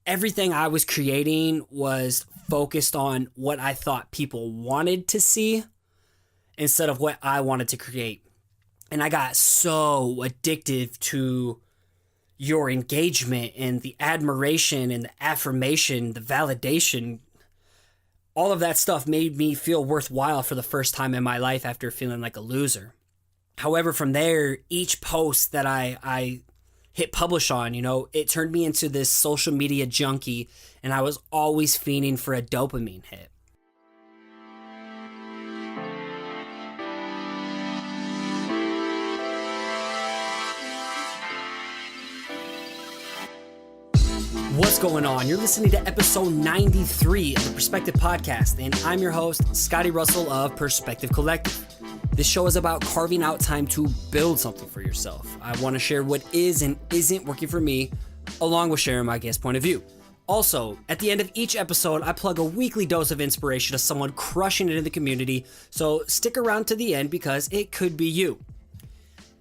everything I was creating was focused on what I thought people wanted to see instead of what I wanted to create. And I got so addicted to your engagement and the admiration and the affirmation, the validation. All of that stuff made me feel worthwhile for the first time in my life after feeling like a loser. However, from there, each post that I hit publish on, it turned me into this social media junkie, and I was always fiending for a dopamine hit. What's going on? You're listening to episode 93 of the Perspective Podcast, and I'm your host, Scotty.D.Russell of Perspective Collective. This show is about carving out time to build something for yourself. I want to share what is and isn't working for me, along with sharing my guest point of view. Also, at the end of each episode, I plug a weekly dose of inspiration to someone crushing it in the community, so stick around to the end because it could be you.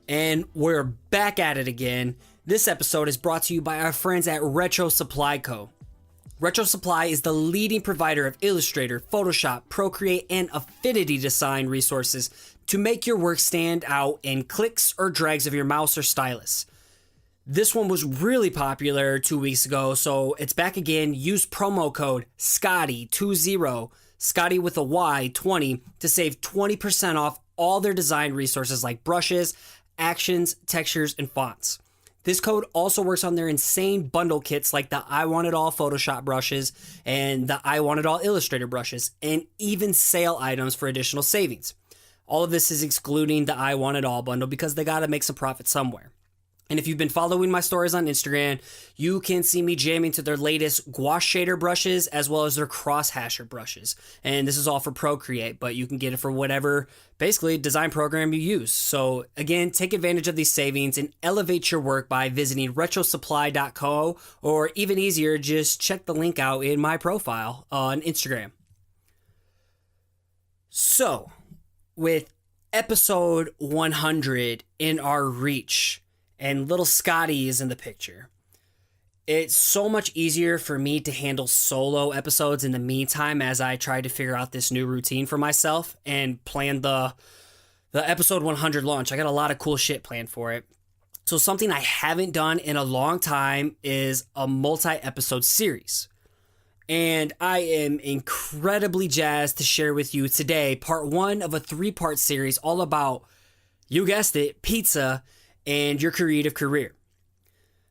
And we're back at it again. This episode is brought to you by our friends at Retro Supply Co. Retro Supply is the leading provider of Illustrator, Photoshop, Procreate, and Affinity design resources to make your work stand out in clicks or drags of your mouse or stylus. This one was really popular 2 weeks ago, so it's back again. Use promo code Scotty20, Scotty with a Y, 20, to save 20% off all their design resources like brushes, actions, textures, and fonts. This code also works on their insane bundle kits like the I Want It All Photoshop brushes and the I Want It All Illustrator brushes, and even sale items for additional savings. All of this is excluding the I Want It All bundle because they gotta make some profit somewhere. And if you've been following my stories on Instagram, you can see me jamming to their latest gouache shader brushes as well as their cross-hasher brushes. And this is all for Procreate, but you can get it for whatever, basically, design program you use. So again, take advantage of these savings and elevate your work by visiting retrosupply.co, or even easier, just check the link out in my profile on Instagram. So, with episode 100 in our reach, and little Scotty is in the picture, it's so much easier for me to handle solo episodes in the meantime as I try to figure out this new routine for myself and plan the episode 100 launch. I got a lot of cool shit planned for it. So something I haven't done in a long time is a multi-episode series. And I am incredibly jazzed to share with you today part one of a 3-part series all about, you guessed it, pizza and your creative career.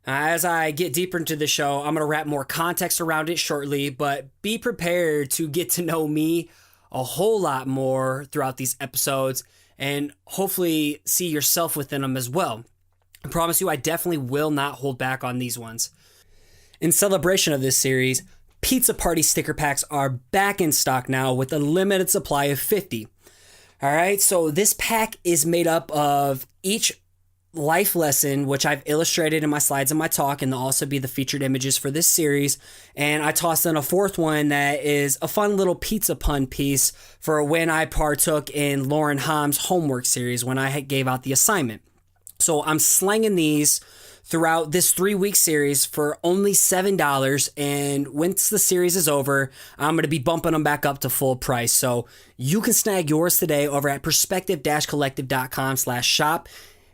As I get deeper into the show, I'm going to wrap more context around it shortly, but be prepared to get to know me a whole lot more throughout these episodes and hopefully see yourself within them as well. I promise you, I definitely will not hold back on these ones. In celebration of this series, Pizza Party sticker packs are back in stock now with a limited supply of 50. All right, so this pack is made up of each life lesson, which I've illustrated in my slides and my talk, and they'll also be the featured images for this series. And I tossed in a fourth one that is a fun little pizza pun piece for when I partook in Lauren Ham's homework series when I gave out the assignment. So I'm slanging these throughout this 3-week series for only $7, and once the series is over, I'm going to be bumping them back up to full price. So you can snag yours today over at perspective-collective.com/shop.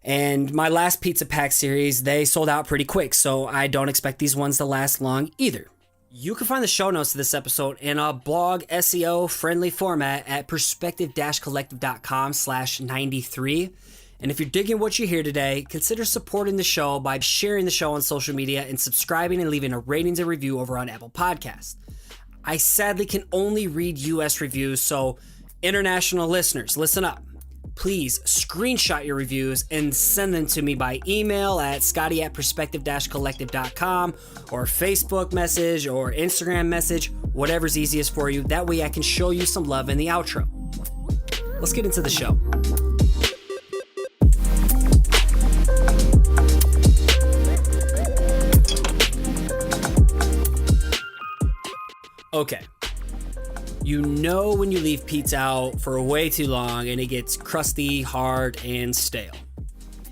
And my last pizza pack series, they sold out pretty quick, so I don't expect these ones to last long either. You can find the show notes to this episode in a blog SEO friendly format at perspective-collective.com/93. And if you're digging what you hear today, consider supporting the show by sharing the show on social media and subscribing and leaving a ratings and review over on Apple Podcasts. I sadly can only read US reviews, so international listeners, listen up. Please screenshot your reviews and send them to me by email at scotty@perspective-collective.com or Facebook message or Instagram message, whatever's easiest for you. That way I can show you some love in the outro. Let's get into the show. Okay. You know when you leave pizza out for way too long and it gets crusty, hard, and stale.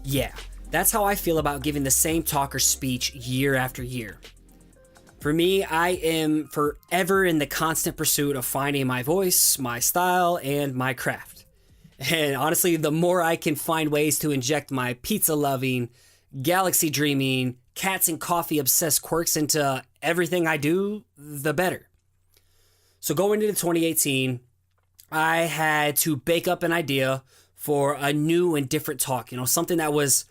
Yeah, that's how I feel about giving the same talk or speech year after year. For me, I am forever in the constant pursuit of finding my voice, my style, and my craft. And honestly, the more I can find ways to inject my pizza-loving, galaxy-dreaming, cats and coffee-obsessed quirks into everything I do, the better. So going into 2018, I had to bake up an idea for a new and different talk, something that was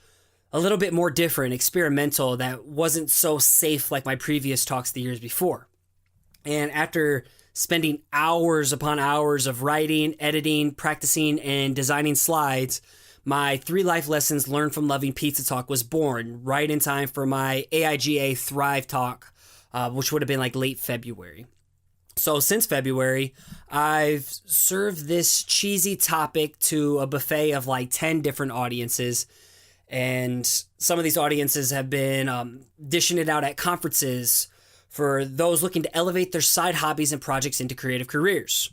a little bit more different, experimental, that wasn't so safe like my previous talks the years before. And after spending hours upon hours of writing, editing, practicing, and designing slides, my 3 life lessons learned from loving pizza talk was born right in time for my AIGA Thrive talk, which would have been like late February. So since February, I've served this cheesy topic to a buffet of like 10 different audiences. And some of these audiences have been dishing it out at conferences for those looking to elevate their side hobbies and projects into creative careers.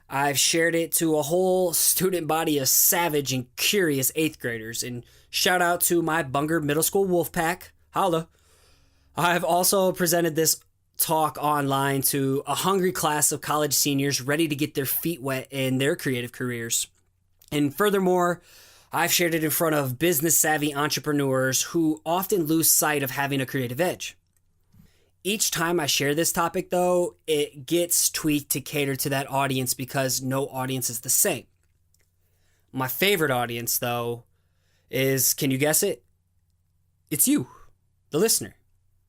I've shared it to a whole student body of savage and curious 8th graders. And shout out to my Bunger Middle School Wolfpack. Holla. I've also presented this talk online to a hungry class of college seniors ready to get their feet wet in their creative careers. And furthermore, I've shared it in front of business-savvy entrepreneurs who often lose sight of having a creative edge. Each time I share this topic, though, it gets tweaked to cater to that audience because no audience is the same. My favorite audience, though, is, can you guess it? It's you, the listener.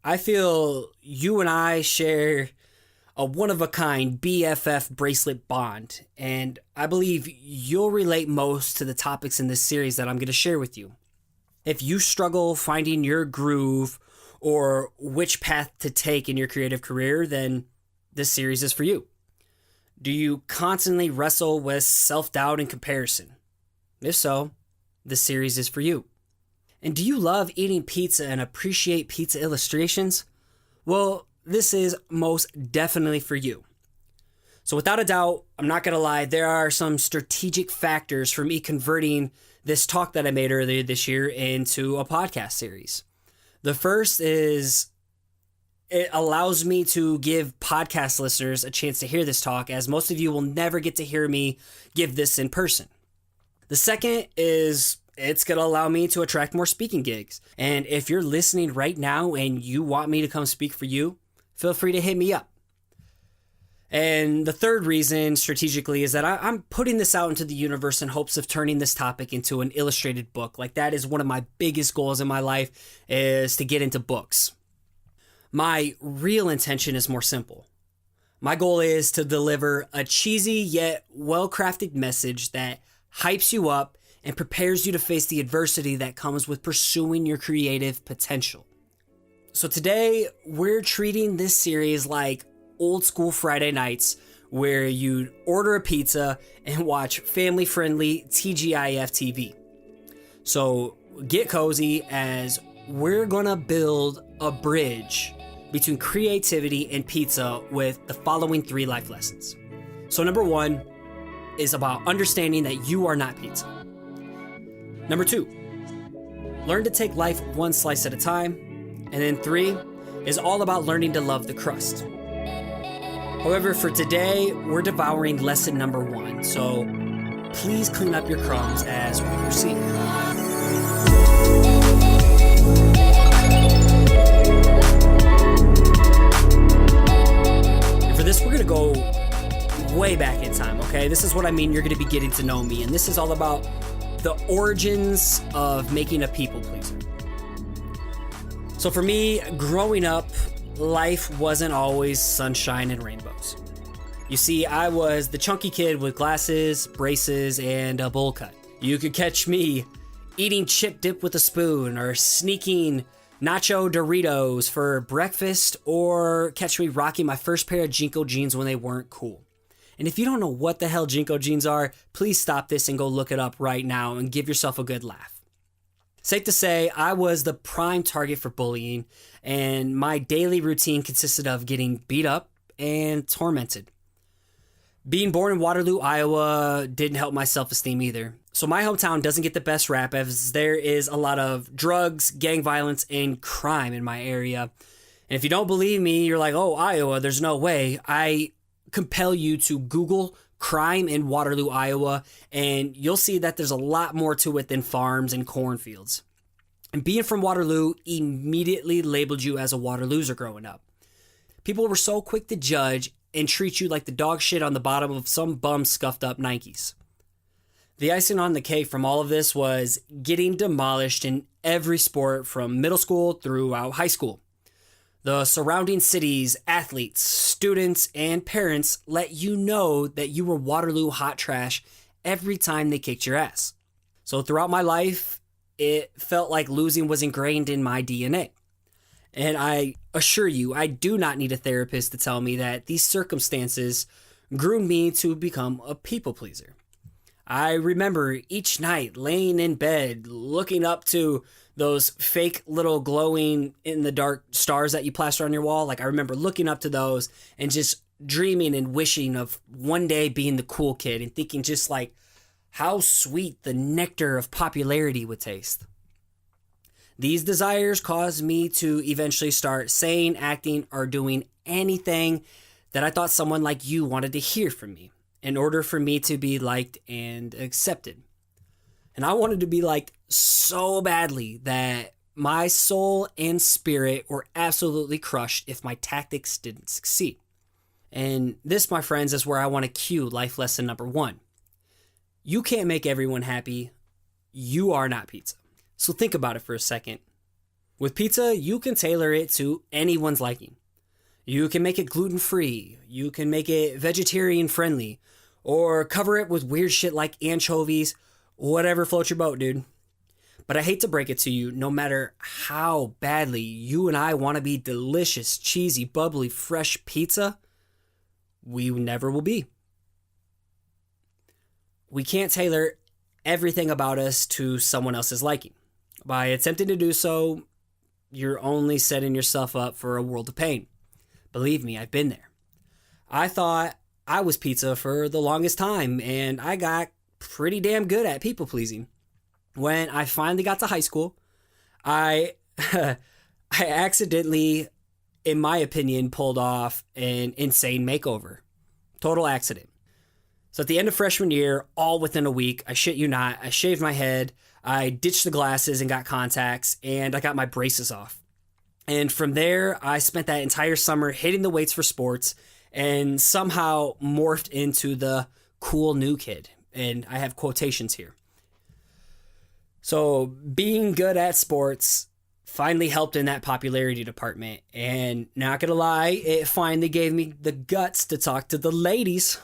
I feel you and I share a one-of-a-kind BFF bracelet bond, and I believe you'll relate most to the topics in this series that I'm going to share with you. If you struggle finding your groove or which path to take in your creative career, then this series is for you. Do you constantly wrestle with self-doubt and comparison? If so, this series is for you. And do you love eating pizza and appreciate pizza illustrations? Well, this is most definitely for you. So without a doubt, I'm not going to lie, there are some strategic factors for me converting this talk that I made earlier this year into a podcast series. The first is it allows me to give podcast listeners a chance to hear this talk, as most of you will never get to hear me give this in person. The second is it's going to allow me to attract more speaking gigs. And if you're listening right now and you want me to come speak for you, feel free to hit me up. And the third reason strategically is that I'm putting this out into the universe in hopes of turning this topic into an illustrated book. Like, that is one of my biggest goals in my life, is to get into books. My real intention is more simple. My goal is to deliver a cheesy yet well-crafted message that hypes you up and prepares you to face the adversity that comes with pursuing your creative potential. So today, we're treating this series like old school Friday nights, where you'd order a pizza and watch family-friendly TGIF TV. So get cozy, as we're gonna build a bridge between creativity and pizza with the following 3 life lessons. So number 1 is about understanding that you are not pizza. Number 2, learn to take life one slice at a time. And then 3 is all about learning to love the crust. However, for today, we're devouring lesson number 1. So please clean up your crumbs as we proceed. And for this, we're going to go way back in time, okay? This is what I mean. You're going to be getting to know me. And this is all about the origins of making a people pleaser. So for me, growing up, life wasn't always sunshine and rainbows. You see, I was the chunky kid with glasses, braces, and a bowl cut. You could catch me eating chip dip with a spoon, or sneaking nacho Doritos for breakfast, or catch me rocking my first pair of Jinko jeans when they weren't cool. And if you don't know what the hell Jinko jeans are, please stop this and go look it up right now and give yourself a good laugh. Safe to say, I was the prime target for bullying, and my daily routine consisted of getting beat up and tormented. Being born in Waterloo, Iowa didn't help my self-esteem either. So my hometown doesn't get the best rap, as there is a lot of drugs, gang violence, and crime in my area. And if you don't believe me, you're like, oh, Iowa, there's no way. I compel you to Google crime in Waterloo, Iowa, and you'll see that there's a lot more to it than farms and cornfields. And being from Waterloo immediately labeled you as a Waterlooser growing up. People were so quick to judge and treat you like the dog shit on the bottom of some bum scuffed up Nikes. The icing on the cake from all of this was getting demolished in every sport from middle school throughout high school. The surrounding cities, athletes, students, and parents let you know that you were Waterloo hot trash every time they kicked your ass. So throughout my life, it felt like losing was ingrained in my DNA. And I assure you, I do not need a therapist to tell me that these circumstances groomed me to become a people pleaser. I remember each night laying in bed, looking up to those fake little glowing in the dark stars that you plaster on your wall. Like I remember looking up to those and just dreaming and wishing of one day being the cool kid and thinking just like how sweet the nectar of popularity would taste. These desires caused me to eventually start saying, acting, or doing anything that I thought someone like you wanted to hear from me in order for me to be liked and accepted. And I wanted to be liked so badly that my soul and spirit were absolutely crushed if my tactics didn't succeed. And this, my friends, is where I want to cue life lesson number 1. You can't make everyone happy. You are not pizza. So think about it for a second. With pizza, you can tailor it to anyone's liking. You can make it gluten-free. You can make it vegetarian-friendly. Or cover it with weird shit like anchovies. Whatever floats your boat, dude. But I hate to break it to you, no matter how badly you and I want to be delicious, cheesy, bubbly, fresh pizza, we never will be. We can't tailor everything about us to someone else's liking. By attempting to do so, you're only setting yourself up for a world of pain. Believe me, I've been there. I thought I was pizza for the longest time, and I got pretty damn good at people pleasing. When I finally got to high school, I accidentally, in my opinion, pulled off an insane makeover. Total accident. So at the end of freshman year, all within a week, I shit you not, I shaved my head, I ditched the glasses and got contacts, and I got my braces off. And from there, I spent that entire summer hitting the weights for sports and somehow morphed into the cool new kid. And I have quotations here. So being good at sports finally helped in that popularity department. And not gonna lie, it finally gave me the guts to talk to the ladies.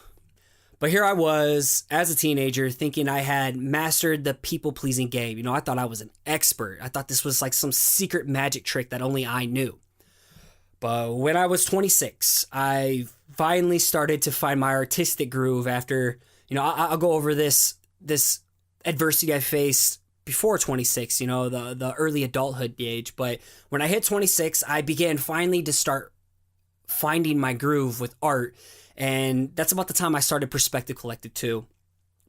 But here I was, as a teenager, thinking I had mastered the people-pleasing game. You know, I thought I was an expert. I thought this was like some secret magic trick that only I knew. But when I was 26, I finally started to find my artistic groove after, you know, I'll go over this adversity I faced before 26, you know, the early adulthood age. But when I hit 26, I began finally to start finding my groove with art. And that's about the time I started Perspective Collective too.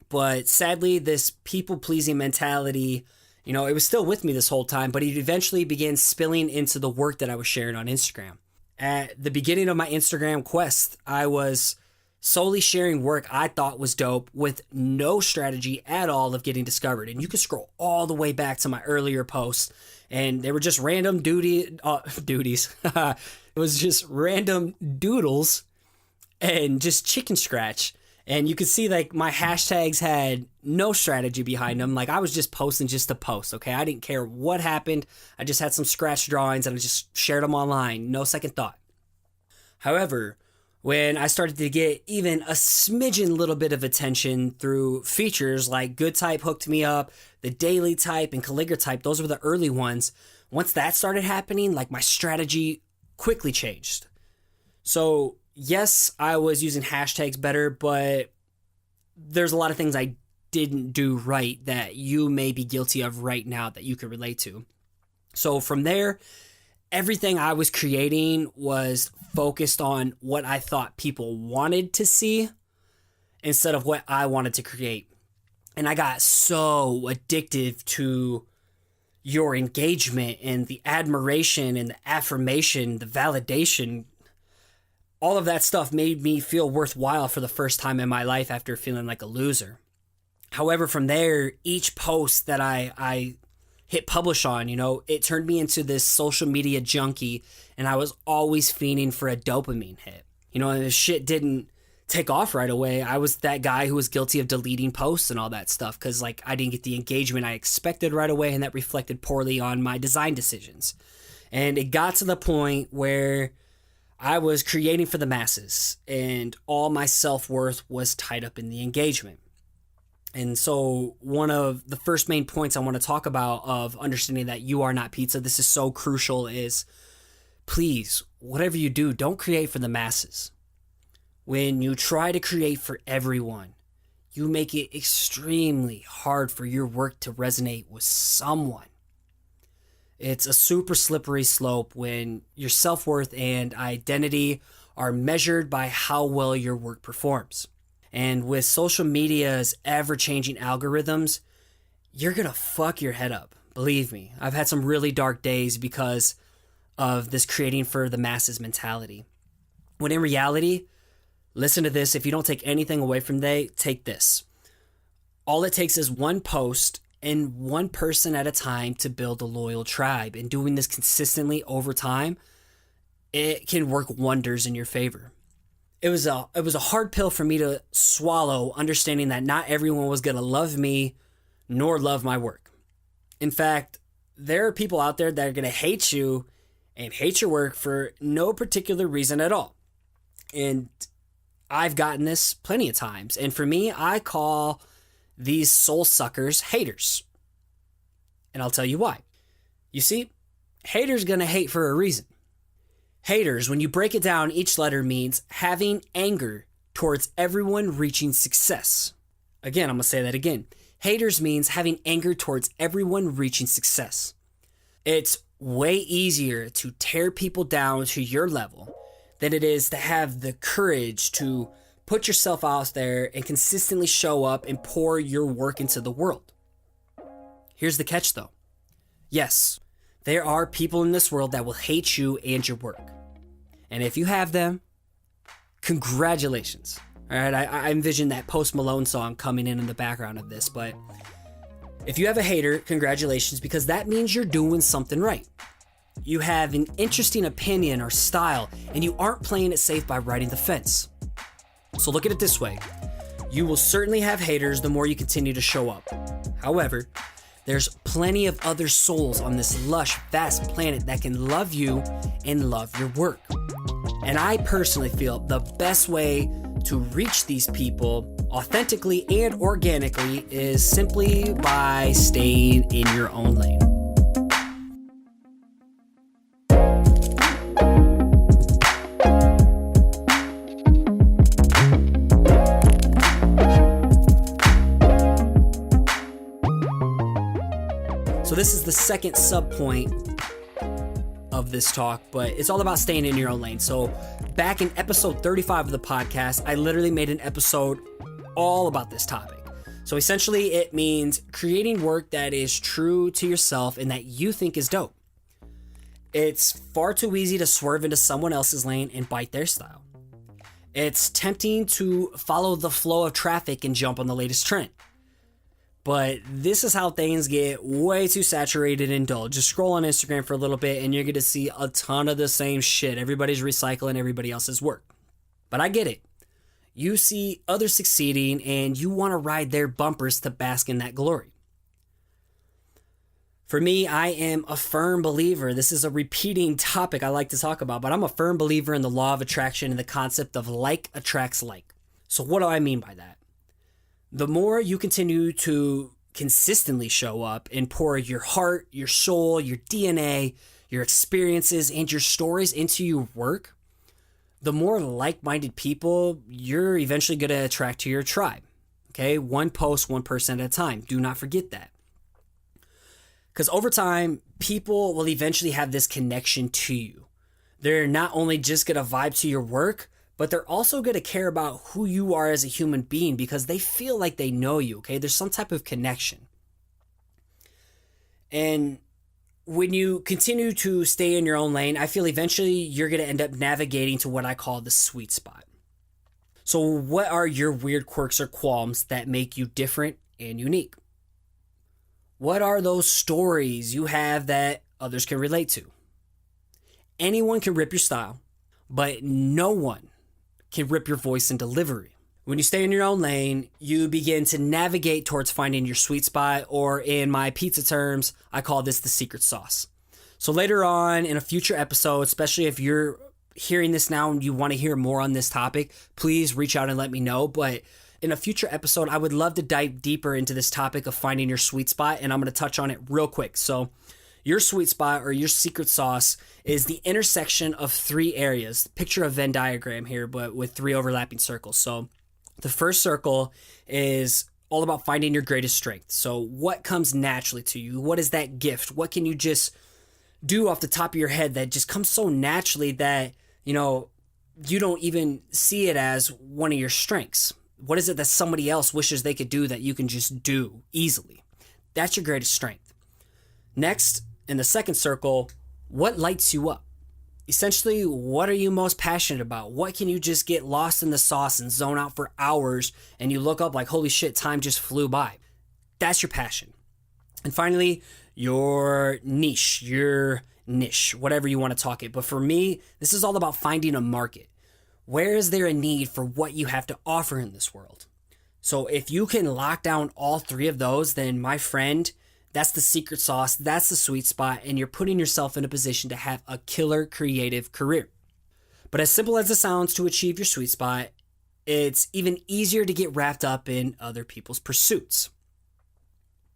But sadly, this people-pleasing mentality, you know, it was still with me this whole time, but it eventually began spilling into the work that I was sharing on Instagram. At the beginning of my Instagram quest, I was solely sharing work I thought was dope with no strategy at all of getting discovered. And you can scroll all the way back to my earlier posts, and they were just random duties. It was just random doodles and just chicken scratch. And you could see like my hashtags had no strategy behind them. Like I was just posting just to post, okay? I didn't care what happened. I just had some scratch drawings and I just shared them online. No second thought. However, when I started to get even a smidgen little bit of attention through features like Good Type hooked me up, the Daily Type and Calligra Type, those were the early ones. Once that started happening, like my strategy quickly changed. So yes, I was using hashtags better, but there's a lot of things I didn't do right that you may be guilty of right now that you can relate to. So from there, everything I was creating was focused on what I thought people wanted to see instead of what I wanted to create. And I got so addictive to your engagement and the admiration and the affirmation, the validation, all of that stuff made me feel worthwhile for the first time in my life after feeling like a loser. However, from there, each post that I hit publish on, it turned me into this social media junkie, and I was always fiending for a dopamine hit. And the shit didn't take off right away. I was that guy who was guilty of deleting posts and all that stuff because I didn't get the engagement I expected right away, and that reflected poorly on my design decisions. And it got to the point where I was creating for the masses, and all my self-worth was tied up in the engagement. And so one of the first main points I want to talk about of understanding that you are not pizza, this is so crucial, is please, whatever you do, don't create for the masses. When you try to create for everyone, you make it extremely hard for your work to resonate with someone. It's a super slippery slope when your self-worth and identity are measured by how well your work performs. And with social media's ever-changing algorithms, you're going to fuck your head up. Believe me, I've had some really dark days because of this creating for the masses mentality. When in reality, listen to this, if you don't take anything away from today, take this. All it takes is one post and one person at a time to build a loyal tribe. And doing this consistently over time, it can work wonders in your favor. It was a hard pill for me to swallow, understanding that not everyone was going to love me nor love my work. In fact, there are people out there that are going to hate you and hate your work for no particular reason at all. And I've gotten this plenty of times. And for me, I call these soul suckers haters. And I'll tell you why. You see, haters going to hate for a reason. Haters, when you break it down, each letter means having anger towards everyone reaching success. Again, I'm going to say that again. Haters means having anger towards everyone reaching success. It's way easier to tear people down to your level than it is to have the courage to put yourself out there and consistently show up and pour your work into the world. Here's the catch though. Yes, there are people in this world that will hate you and your work. And if you have them, congratulations. All right, I envision that Post Malone song coming in the background of this, but if you have a hater, congratulations, because that means you're doing something right. You have an interesting opinion or style, and you aren't playing it safe by riding the fence. So look at it this way. You will certainly have haters the more you continue to show up. However, there's plenty of other souls on this lush, vast planet that can love you and love your work. And I personally feel the best way to reach these people authentically and organically is simply by staying in your own lane. So this is the second sub-point of this talk, but it's all about staying in your own lane. So back in episode 35 of the podcast, I literally made an episode all about this topic. So essentially it means creating work that is true to yourself and that you think is dope. It's far too easy to swerve into someone else's lane and bite their style. It's tempting to follow the flow of traffic and jump on the latest trend. But this is how things get way too saturated and dull. Just scroll on Instagram for a little bit and you're going to see a ton of the same shit. Everybody's recycling everybody else's work. But I get it. You see others succeeding and you want to ride their bumpers to bask in that glory. For me, I am a firm believer. This is a repeating topic I like to talk about, but I'm a firm believer in the law of attraction and the concept of like attracts like. So what do I mean by that? The more you continue to consistently show up and pour your heart, your soul, your DNA, your experiences, and your stories into your work, the more like-minded people you're eventually going to attract to your tribe. Okay? One post, one person at a time. Do not forget that. Because over time, people will eventually have this connection to you. They're not only just going to vibe to your work, but they're also going to care about who you are as a human being because they feel like they know you, okay? There's some type of connection. And when you continue to stay in your own lane, I feel eventually you're going to end up navigating to what I call the sweet spot. So what are your weird quirks or qualms that make you different and unique? What are those stories you have that others can relate to? Anyone can rip your style, but no one can rip your voice and delivery. When you stay in your own lane, you begin to navigate towards finding your sweet spot, or in my pizza terms, I call this the secret sauce. So later on in a future episode, especially if you're hearing this now and you want to hear more on this topic, please reach out and let me know. But in a future episode, I would love to dive deeper into this topic of finding your sweet spot, and I'm going to touch on it real quick. So your sweet spot or your secret sauce is the intersection of three areas. Picture a Venn diagram here, but with three overlapping circles. So the first circle is all about finding your greatest strength. So what comes naturally to you? What is that gift? What can you just do off the top of your head that just comes so naturally that, you don't even see it as one of your strengths? What is it that somebody else wishes they could do that you can just do easily? That's your greatest strength. Next, in the second circle, what lights you up? Essentially, what are you most passionate about? What can you just get lost in the sauce and zone out for hours and you look up like, holy shit, time just flew by? That's your passion. And finally, your niche, whatever you want to talk it. But for me, this is all about finding a market. Where is there a need for what you have to offer in this world? So if you can lock down all three of those, then my friend, that's the secret sauce, that's the sweet spot, and you're putting yourself in a position to have a killer creative career. But as simple as it sounds to achieve your sweet spot, it's even easier to get wrapped up in other people's pursuits.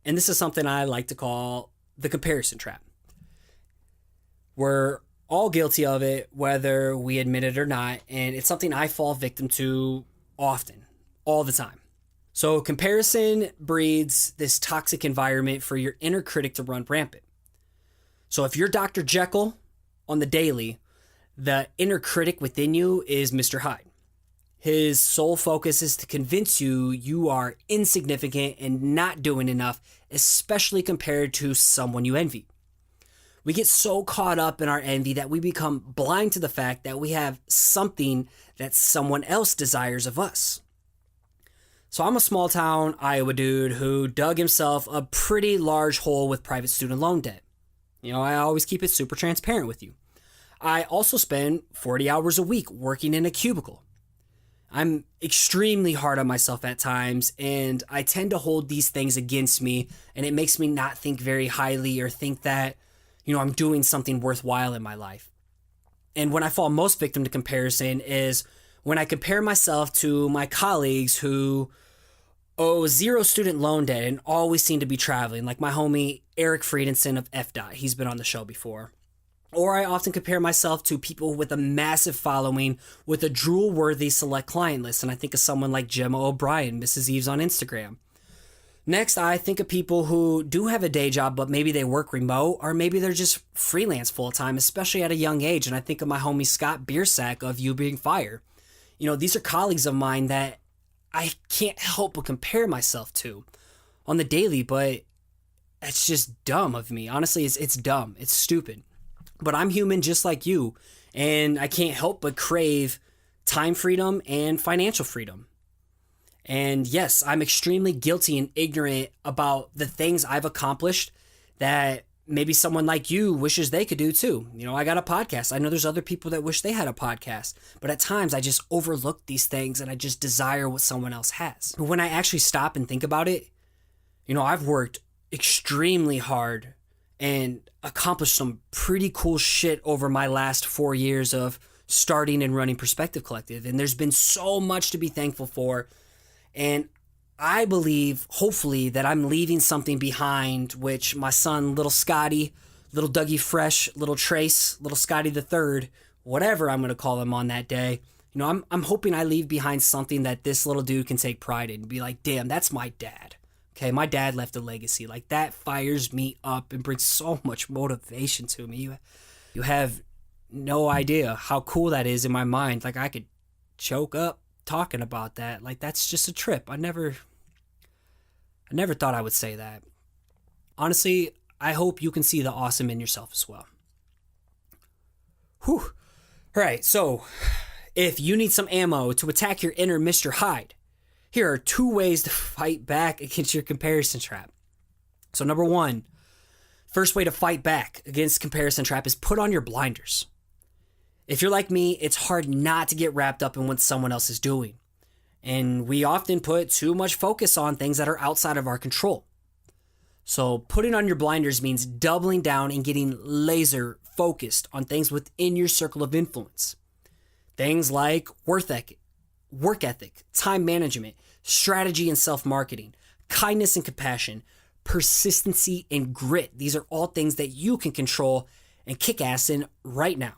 And this is something I like to call the comparison trap. We're all guilty of it, whether we admit it or not, and it's something I fall victim to often, all the time. So comparison breeds this toxic environment for your inner critic to run rampant. So if you're Dr. Jekyll on the daily, the inner critic within you is Mr. Hyde. His sole focus is to convince you are insignificant and not doing enough, especially compared to someone you envy. We get so caught up in our envy that we become blind to the fact that we have something that someone else desires of us. So I'm a small town Iowa dude who dug himself a pretty large hole with private student loan debt. I always keep it super transparent with you. I also spend 40 hours a week working in a cubicle. I'm extremely hard on myself at times, and I tend to hold these things against me, and it makes me not think very highly or think that, I'm doing something worthwhile in my life. And when I fall most victim to comparison is when I compare myself to my colleagues who owe zero student loan debt and always seem to be traveling, like my homie Eric Friedenson of FDOT. He's been on the show before. Or I often compare myself to people with a massive following with a drool-worthy select client list, and I think of someone like Gemma O'Brien, Mrs. Eves on Instagram. Next, I think of people who do have a day job, but maybe they work remote, or maybe they're just freelance full-time, especially at a young age, and I think of my homie Scott Biersack of You Being Fire. These are colleagues of mine that I can't help but compare myself to on the daily, but it's just dumb of me. Honestly, it's dumb. It's stupid. But I'm human just like you, and I can't help but crave time freedom and financial freedom. And yes, I'm extremely guilty and ignorant about the things I've accomplished that maybe someone like you wishes they could do too. I got a podcast. I know there's other people that wish they had a podcast, but at times I just overlook these things and I just desire what someone else has. But when I actually stop and think about it, I've worked extremely hard and accomplished some pretty cool shit over my last 4 years of starting and running Perspective Collective. And there's been so much to be thankful for. And I believe, hopefully, that I'm leaving something behind, which my son, little Scotty, little Dougie Fresh, little Trace, little Scotty the Third, whatever I'm going to call him on that day, I'm hoping I leave behind something that this little dude can take pride in and be like, damn, that's my dad. Okay, my dad left a legacy. Like, that fires me up and brings so much motivation to me. You have no idea how cool that is in my mind. Like, I could choke up talking about that. Like, that's just a trip. I never thought I would say that. Honestly, I hope you can see the awesome in yourself as well. Whew. All right, so if you need some ammo to attack your inner Mr. Hyde, here are 2 ways to fight back against your comparison trap. So number 1, first way to fight back against comparison trap is put on your blinders. If you're like me, it's hard not to get wrapped up in what someone else is doing. And we often put too much focus on things that are outside of our control. So putting on your blinders means doubling down and getting laser focused on things within your circle of influence. Things like work ethic, time management, strategy and self-marketing, kindness and compassion, persistency and grit. These are all things that you can control and kick ass in right now.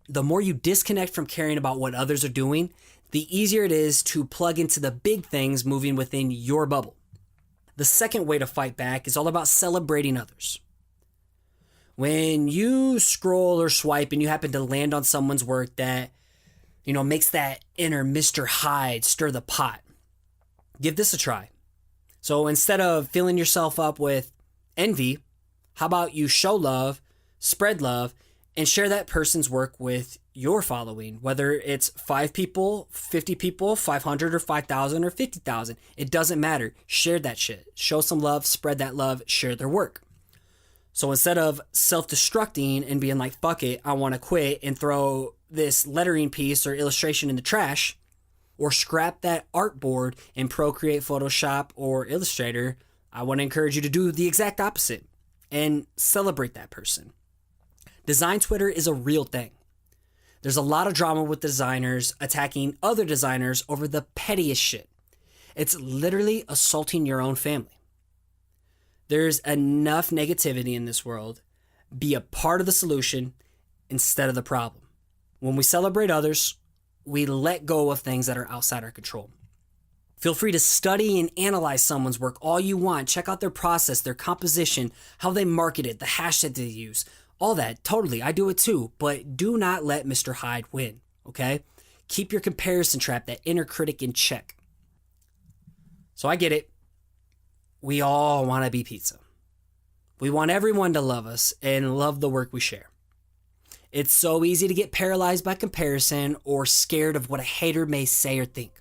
The more you disconnect from caring about what others are doing, the easier it is to plug into the big things moving within your bubble. The second way to fight back is all about celebrating others. When you scroll or swipe and you happen to land on someone's work that, makes that inner Mr. Hyde stir the pot, give this a try. So instead of filling yourself up with envy, how about you show love, spread love, and share that person's work with your following, whether it's 5 people, 50 people, 500 or 5,000 or 50,000. It doesn't matter. Share that shit. Show some love, spread that love, share their work. So instead of self-destructing and being like, fuck it, I want to quit and throw this lettering piece or illustration in the trash, or scrap that artboard in Procreate, Photoshop, or Illustrator, I want to encourage you to do the exact opposite and celebrate that person. Design Twitter is a real thing. There's a lot of drama with designers attacking other designers over the pettiest shit. It's literally assaulting your own family. There's enough negativity in this world. Be a part of the solution instead of the problem. When we celebrate others, we let go of things that are outside our control. Feel free to study and analyze someone's work all you want. Check out their process, their composition, how they market it, the hashtag they use. All that, totally, I do it too, but do not let Mr. Hyde win, okay? Keep your comparison trap, that inner critic, in check. So I get it. We all want to be pizza. We want everyone to love us and love the work we share. It's so easy to get paralyzed by comparison or scared of what a hater may say or think.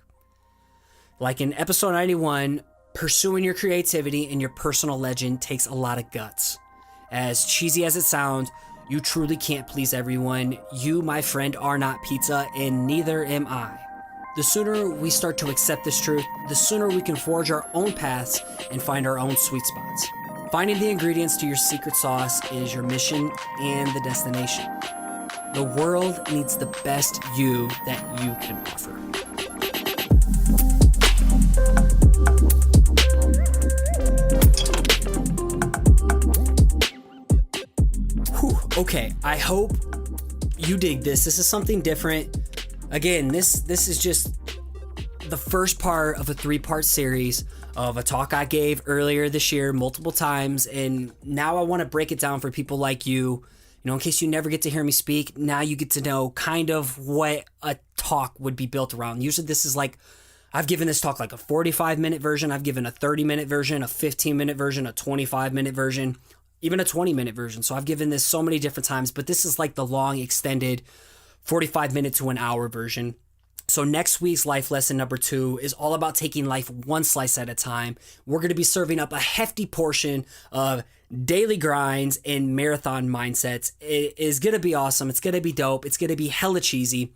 Like in episode 91, pursuing your creativity and your personal legend takes a lot of guts. As cheesy as it sounds, you truly can't please everyone. You, my friend, are not pizza, and neither am I. The sooner we start to accept this truth, the sooner we can forge our own paths and find our own sweet spots. Finding the ingredients to your secret sauce is your mission and the destination. The world needs the best you that you can offer. Okay, I hope you dig this. This is something different. Again, this is just the first part of a 3-part series of a talk I gave earlier this year multiple times, and now I want to break it down for people like you. In case you never get to hear me speak, now you get to know kind of what a talk would be built around. Usually this is like, I've given this talk like a 45-minute version, I've given a 30-minute version, a 15-minute version, a 25-minute version, even a 20-minute version. So I've given this so many different times, but this is like the long, extended 45-minute to an hour version. So next week's life lesson number 2 is all about taking life one slice at a time. We're going to be serving up a hefty portion of daily grinds and marathon mindsets. It is going to be awesome. It's going to be dope. It's going to be hella cheesy,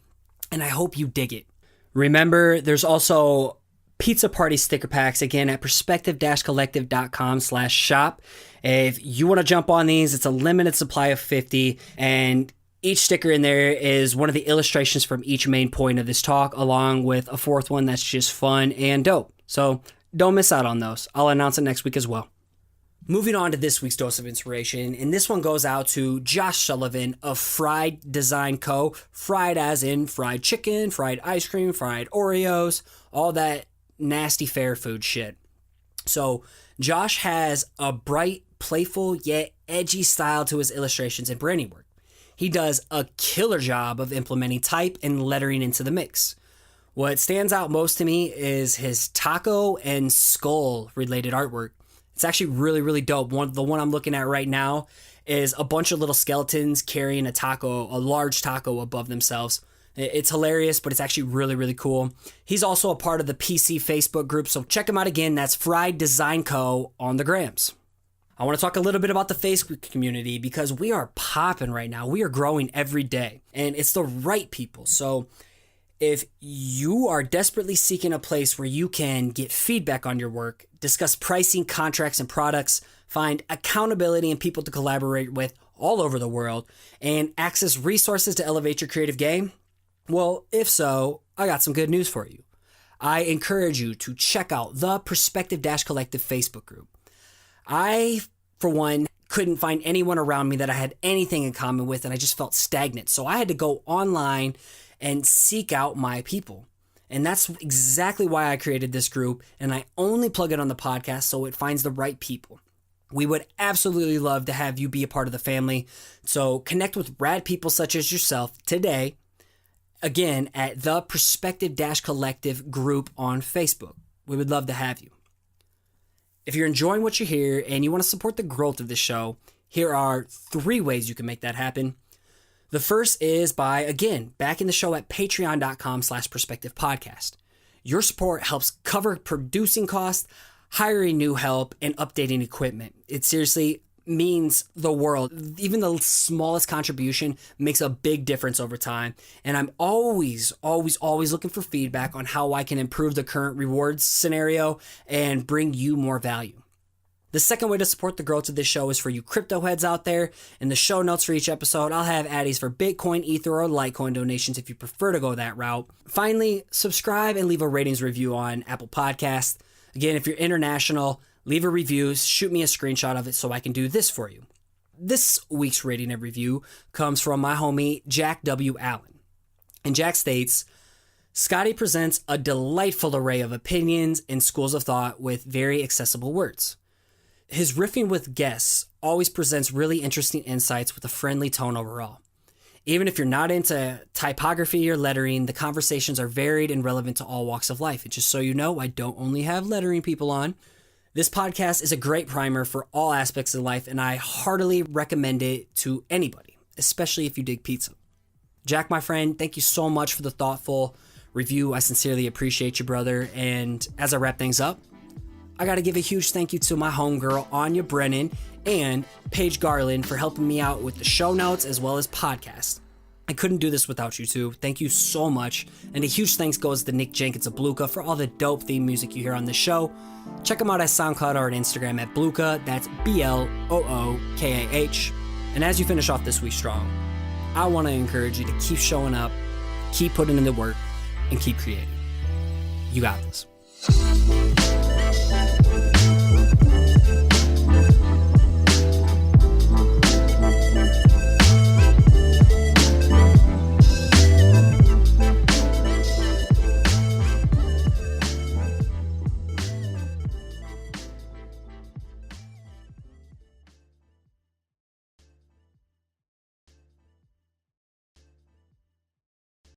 and I hope you dig it. Remember, there's also pizza party sticker packs, again, at perspective-collective.com/shop. If you want to jump on these, it's a limited supply of 50, and each sticker in there is one of the illustrations from each main point of this talk, along with a 4th one that's just fun and dope. So don't miss out on those. I'll announce it next week as well. Moving on to this week's dose of inspiration, and this one goes out to Josh Sullivan of Fried Design Co. Fried as in fried chicken, fried ice cream, fried Oreos, all that nasty fair food shit. So Josh has a bright, playful, yet edgy style to his illustrations and branding work. He does a killer job of implementing type and lettering into the mix. What stands out most to me is his taco and skull related artwork. It's actually really, really dope. The one I'm looking at right now is a bunch of little skeletons carrying a large taco above themselves. It's hilarious, but it's actually really, really cool. He's also a part of the PC Facebook group, so check him out again. That's Fried Design Co. on the grams. I want to talk a little bit about the Facebook community because we are popping right now. We are growing every day, and it's the right people. So if you are desperately seeking a place where you can get feedback on your work, discuss pricing, contracts, and products, find accountability and people to collaborate with all over the world, and access resources to elevate your creative game, well, if so, I got some good news for you. I encourage you to check out the Perspective-Collective Facebook group. I, for one, couldn't find anyone around me that I had anything in common with, and I just felt stagnant. So I had to go online and seek out my people. And that's exactly why I created this group, and I only plug it on the podcast so it finds the right people. We would absolutely love to have you be a part of the family. So connect with rad people such as yourself today, again, at the Perspective-Collective group on Facebook. We would love to have you. If you're enjoying what you hear and you want to support the growth of the show, here are 3 ways you can make that happen. The first is by, again, backing the show at patreon.com/perspectivepodcast. Your support helps cover producing costs, hiring new help, and updating equipment. It seriously means the world. Even the smallest contribution makes a big difference over time. And I'm always looking for feedback on how I can improve the current rewards scenario and bring you more value. The second way to support the growth of this show is for you crypto heads out there. In the show notes for each episode, I'll have addies for Bitcoin, Ether, or Litecoin donations if you prefer to go that route. Finally, subscribe and leave a ratings review on Apple Podcasts. Again, if you're international, leave a review, shoot me a screenshot of it so I can do this for you. This week's rating and review comes from my homie, Jack W. Allen. And Jack states, Scotty presents a delightful array of opinions and schools of thought with very accessible words. His riffing with guests always presents really interesting insights with a friendly tone overall. Even if you're not into typography or lettering, the conversations are varied and relevant to all walks of life. And just so you know, I don't only have lettering people on. This podcast is a great primer for all aspects of life, and I heartily recommend it to anybody, especially if you dig pizza. Jack, my friend, thank you so much for the thoughtful review. I sincerely appreciate you, brother. And as I wrap things up, I got to give a huge thank you to my homegirl, Áine, Brennan, and Paige, Garland for helping me out with the show notes as well as podcast. I couldn't do this without you two. Thank you so much. And a huge thanks goes to Nick Jenkins of Blookah for all the dope theme music you hear on the show. Check him out at SoundCloud or on Instagram at Blookah. That's BLOOKAH. And as you finish off this week strong, I want to encourage you to keep showing up, keep putting in the work, and keep creating. You got this.